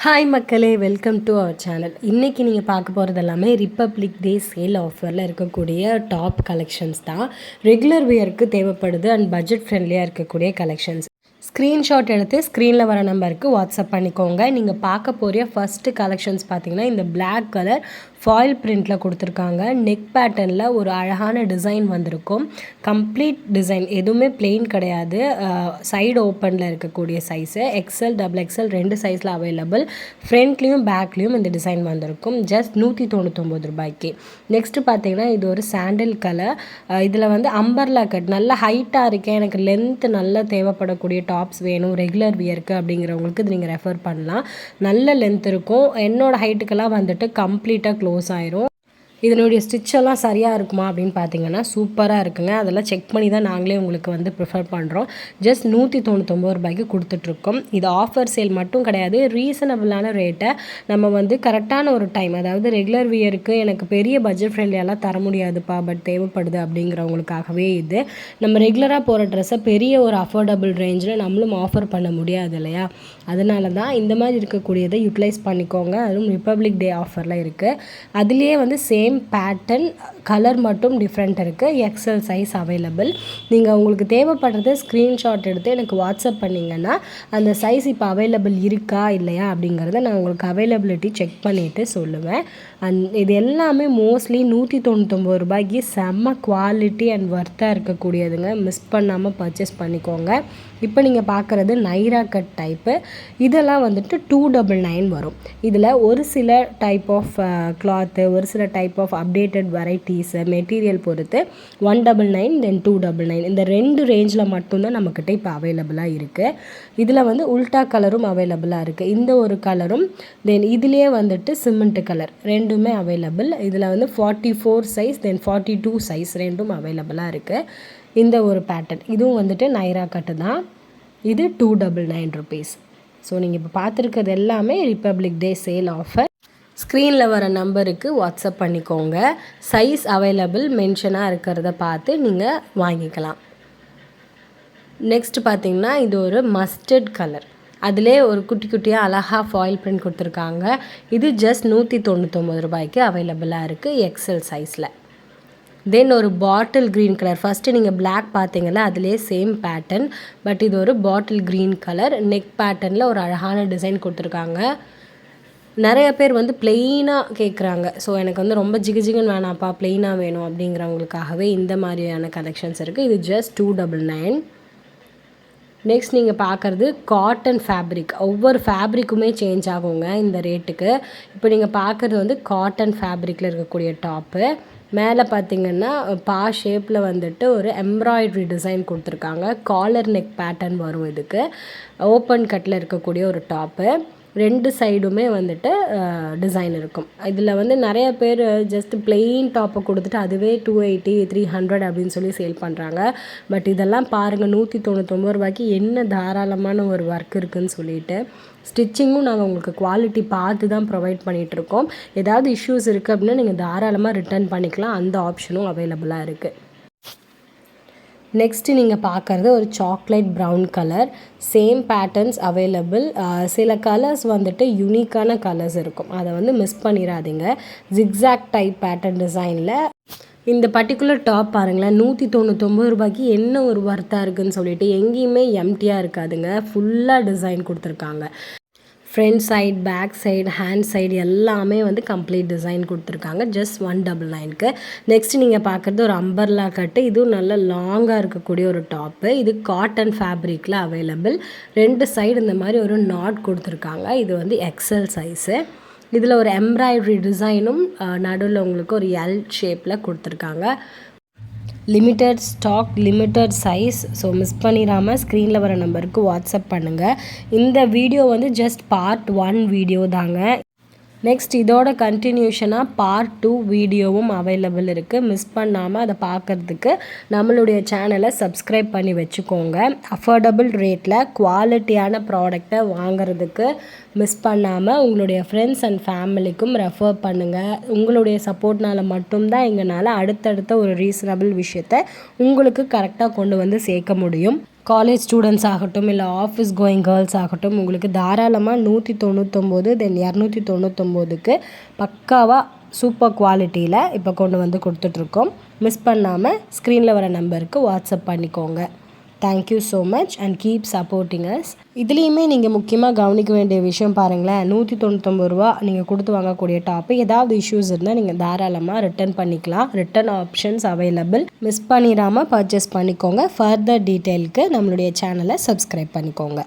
Hi மக்களே, welcome to our channel. இன்றைக்கி நீங்கள் பார்க்க போகிறது எல்லாமே ரிப்பப்ளிக் டே சேல் ஆஃபரில் இருக்கக்கூடிய டாப் கலெக்ஷன்ஸ் தான். ரெகுலர் வியருக்கு தேவைப்படுது அண்ட் பட்ஜெட் ஃப்ரெண்ட்லியாக இருக்கக்கூடிய கலெக்ஷன்ஸ். ஸ்க்ரீன்ஷாட் எடுத்து ஸ்க்ரீனில் வர நம்பருக்கு வாட்ஸ்அப் பண்ணிக்கோங்க. நீங்கள் பார்க்க போகிற ஃபஸ்ட்டு கலெக்ஷன்ஸ் பார்த்தீங்கன்னா இந்த பிளாக் கலர் ஃபாயில் பிரிண்டில் கொடுத்துருக்காங்க. நெக் பேட்டர்னில் ஒரு அழகான டிசைன் வந்திருக்கும். கம்ப்ளீட் டிசைன் எதுவுமே பிளெயின் கிடையாது. சைடு ஓப்பனில் இருக்கக்கூடிய சைஸு எக்ஸ்எல் டபுள் எக்ஸ்எல் 2 சைஸில் அவைலபிள். ஃப்ரண்ட்லேயும் பேக்லேயும் இந்த டிசைன் வந்திருக்கும். ஜஸ்ட் 199 ரூபாய்க்கு. நெக்ஸ்ட்டு பார்த்தீங்கன்னா இது ஒரு சாண்டில் கலர். இதில் வந்து அம்பர்லா கட் நல்ல ஹைட்டாக இருக்கேன், எனக்கு லென்த்து நல்லா தேவைப்படக்கூடிய டாப்ஸ் வேணும் ரெகுலர் வியருக்கு அப்படிங்கிறவங்களுக்கு இது நீங்கள் ரெஃபர் பண்ணலாம். நல்ல லென்த் இருக்கும். என்னோடய ஹைட்டுக்கெல்லாம் வந்துட்டு கம்ப்ளீட்டாக க்ளோஸ் ஆயிரும். இதனுடைய ஸ்டிச்செல்லாம் சரியாக இருக்குமா அப்படின்னு பார்த்தீங்கன்னா சூப்பராக இருக்குங்க. அதெல்லாம் செக் பண்ணி தான் நாங்களே உங்களுக்கு வந்து ப்ரிஃபர் பண்ணுறோம். ஜஸ்ட் 199 ரூபாய்க்கு கொடுத்துட்ருக்கோம். இது ஆஃபர் சேல் மட்டும் கிடையாது, ரீசனபிளான ரேட்டை நம்ம வந்து கரெக்டான ஒரு டைம், அதாவது ரெகுலர் வியருக்கு எனக்கு பெரிய பட்ஜெட் ஃப்ரெண்ட்லியெல்லாம் தர முடியாதுப்பா பட் தேவைப்படுது அப்படிங்கிறவங்களுக்காகவே இது. நம்ம ரெகுலராக போகிற ட்ரெஸ்ஸை பெரிய ஒரு அஃபோர்டபுள் ரேஞ்சில் நம்மளும் ஆஃபர் பண்ண முடியாது இல்லையா? அதனால தான் இந்த மாதிரி இருக்கக்கூடியதை யூட்டிலைஸ் பண்ணிக்கோங்க. அதுவும் ரிப்பப்ளிக் டே ஆஃபரில் இருக்குது. அதுலேயே வந்து சேம் பேட்டர்ன் கலர் மட்டும் டிஃப்ரெண்ட் இருக்குது. XL size available. நீங்கள் உங்களுக்கு தேவைப்படுறது ஸ்க்ரீன்ஷாட் எடுத்து எனக்கு வாட்ஸ்அப் பண்ணிங்கன்னா அந்த சைஸ் இப்போ அவைலபிள் இருக்கா இல்லையா அப்படிங்கிறத நான் உங்களுக்கு அவைலபிலிட்டி செக் பண்ணிவிட்டு சொல்லுவேன். இது எல்லாமே மோஸ்ட்லி 199 ரூபாய்க்கு செம்ம குவாலிட்டி அண்ட் ஒர்த்தாக இருக்கக்கூடியதுங்க. மிஸ் பண்ணாமல் பர்ச்சேஸ் பண்ணிக்கோங்க. இப்போ நீங்கள் பார்க்குறது நைரா கட் டைப்பு. இதெல்லாம் வந்துட்டு 299 வரும். இதில் ஒரு சில டைப் ஆஃப் கிளாத்து, ஒரு சில type of updated varieties material பொறுத்து 199 தென் 299 இந்த 2 ரேஞ்சில் மட்டும்தான் நம்மக்கிட்ட இப்போ அவைலபிளாக இருக்குது. இதில் வந்து உல்டா கலரும் அவைலபிளாக இருக்குது. இந்த ஒரு கலரும் தென் இதுலேயே வந்துட்டு சிமெண்ட் கலர் ரெண்டுமே அவைலபிள். இதில் வந்து 44 சைஸ் தென் 42 சைஸ் ரெண்டும் அவைலபிளாக இருக்குது. இந்த ஒரு பேட்டர்ன் இதுவும் வந்துட்டு நைரா கட்டு தான். இது 299 ருபீஸ். ஸோ நீங்கள் இப்போ பார்த்துருக்கிறது எல்லாமே ரிப்பப்ளிக் டே சேல் ஆஃபர். ஸ்க்ரீனில் வர நம்பருக்கு வாட்ஸ்அப் பண்ணிக்கோங்க. சைஸ் அவைலபிள் மென்ஷனாக இருக்கிறத பார்த்து நீங்கள் வாங்கிக்கலாம். நெக்ஸ்ட் பார்த்திங்கன்னா இது ஒரு மஸ்டர்ட் கலர். அதிலே ஒரு குட்டி குட்டியாக அழகாக ஃபாயில் பிரிண்ட் கொடுத்துருக்காங்க. இது ஜஸ்ட் 199 ரூபாய்க்கு அவைலபிளாக இருக்குது எக்ஸ்எல் சைஸில். தென் ஒரு பாட்டில் க்ரீன் கலர். ஃபஸ்ட்டு நீங்கள் பிளாக் பார்த்தீங்களா, அதிலே சேம் பேட்டர்ன் பட் இது ஒரு பாட்டில் க்ரீன் கலர். நெக் பேட்டர்னில் ஒரு அழகான டிசைன் கொடுத்துருக்காங்க. நிறைய பேர் வந்து ப்ளெயினாக கேட்குறாங்க. ஸோ எனக்கு வந்து ரொம்ப ஜிகுன்னு வேணாப்பா, ப்ளெயினாக வேணும் அப்படிங்கிறவங்களுக்காகவே இந்த மாதிரியான கலெக்ஷன்ஸ் இருக்குது. இது ஜஸ்ட் 299. நெக்ஸ்ட் நீங்கள் பார்க்குறது காட்டன் ஃபேப்ரிக். ஒவ்வொரு ஃபேப்ரிக்குமே சேஞ்ச் ஆகுங்க இந்த ரேட்டுக்கு. இப்போ நீங்கள் பார்க்குறது வந்து காட்டன் ஃபேப்ரிக்கில் இருக்கக்கூடிய டாப்பு. மேலே பார்த்திங்கன்னா பா ஷேப்பில் வந்துட்டு ஒரு எம்ப்ராய்ட்ரி டிசைன் கொடுத்துருக்காங்க. காலர் நெக் பேட்டர்ன் வரும். இதுக்கு ஓப்பன் கட்டில் இருக்கக்கூடிய ஒரு டாப்பு. 2 சைடுமே வந்துட்டு டிசைன் இருக்கும். இதில் வந்து நிறைய பேர் ஜஸ்ட் பிளெயின் டாப்பை கொடுத்துட்டு அதுவே 280 300 அப்படின்னு சொல்லி சேல் பண்ணுறாங்க. பட் இதெல்லாம் பாருங்கள், 199 ரூபாய்க்கு என்ன தாராளமான ஒரு ஒர்க் இருக்குதுன்னு சொல்லிட்டு. ஸ்டிச்சிங்கும் நாங்கள் உங்களுக்கு குவாலிட்டி பார்த்து தான் ப்ரொவைட் பண்ணிகிட்ருக்கோம். ஏதாவது இஷ்யூஸ் இருக்குது அப்படின்னா நீங்கள் தாராளமாக ரிட்டர்ன் பண்ணிக்கலாம். அந்த ஆப்ஷனும் அவைலபிளாக இருக்குது. நெக்ஸ்ட்டு நீங்கள் பார்க்குறது ஒரு chocolate brown colour. Same patterns available. சில கலர்ஸ் வந்துட்டு யூனிக்கான கலர்ஸ் இருக்கும், அதை வந்து மிஸ் பண்ணிடாதீங்க. ஜிக்ஸாக் டைப் பேட்டர்ன் டிசைனில் இந்த பர்டிகுலர் டாப் பாருங்களேன், 199 ரூபாய்க்கு என்ன ஒரு ஒர்த்தாக இருக்குதுன்னு சொல்லிட்டு. எங்கேயுமே எம்டியாக இருக்காதுங்க, ஃபுல்லாக டிசைன் கொடுத்துருக்காங்க. Front side, back side, hand side எல்லாமே வந்து கம்ப்ளீட் டிசைன் கொடுத்துருக்காங்க. ஜஸ்ட் 199க்கு. நெக்ஸ்ட் நீங்கள் பார்க்குறது ஒரு அம்பர்லா கட்டு. இதுவும் நல்ல லாங்காக இருக்கக்கூடிய ஒரு டாப்பு. இது காட்டன் ஃபேப்ரிக்கில் அவைலபிள். 2 சைடு இந்த மாதிரி ஒரு நாட் கொடுத்துருக்காங்க. இது வந்து எக்ஸ்எல் சைஸு. இதில் ஒரு எம்ப்ராய்டரி டிசைனும் நடுவில் உங்களுக்கு ஒரு எல் ஷேப்பில் கொடுத்துருக்காங்க. Limited stock, limited size. So miss பண்ணிடாமல் ஸ்க்ரீனில் வர நம்பருக்கு வாட்ஸ்அப் பண்ணுங்கள். இந்த வீடியோ வந்து ஜஸ்ட் பார்ட் 1 வீடியோ தாங்க. நெக்ஸ்ட் இதோட கண்டினியூஷனாக பார்ட் 2 வீடியோவும் அவைலபிள் இருக்குது. மிஸ் பண்ணாமல் அதை பார்க்குறதுக்கு நம்மளுடைய சேனலை சப்ஸ்கிரைப் பண்ணி வச்சுக்கோங்க. அஃபோர்டபுள் ரேட்டில் குவாலிட்டியான ப்ராடக்டை வாங்குறதுக்கு மிஸ் பண்ணாமல் உங்களுடைய ஃப்ரெண்ட்ஸ் அண்ட் ஃபேமிலிக்கும் ரெஃபர் பண்ணுங்கள். உங்களுடைய சப்போர்ட்னால் மட்டும்தான் எங்களால் அடுத்தடுத்த ஒரு ரீசனபிள் விஷயத்தை உங்களுக்கு கரெக்டாக கொண்டு வந்து சேர்க்க முடியும். காலேஜ் ஸ்டூடெண்ட்ஸ் ஆகட்டும் இல்லை ஆஃபீஸ் கோயிங் கேர்ள்ஸ் ஆகட்டும் உங்களுக்கு தாராளமாக 199 தென் 299க்கு பக்காவாக சூப்பர் குவாலிட்டியில் இப்போ கொண்டு வந்து கொடுத்துட்ருக்கோம். மிஸ் பண்ணாமல் ஸ்க்ரீனில் வர நம்பருக்கு வாட்ஸ்அப் பண்ணிக்கோங்க. Thank you so much and keep supporting us. இதுலேயுமே நீங்கள் முக்கியமாக கவனிக்க வேண்டிய விஷயம் பாருங்களேன், 199 ரூபா நீங்கள் கொடுத்து வாங்கக்கூடிய டாப்பு ஏதாவது இஷ்யூஸ் இருந்தால் நீங்கள் தாராளமாக ரிட்டர்ன் பண்ணிக்கலாம். Return options available. மிஸ் பண்ணிடாமல் பர்ச்சேஸ் பண்ணிக்கோங்க. ஃபர்தர் டீட்டெயிலுக்கு நம்மளுடைய சேனலை சப்ஸ்கிரைப் பண்ணிக்கோங்க.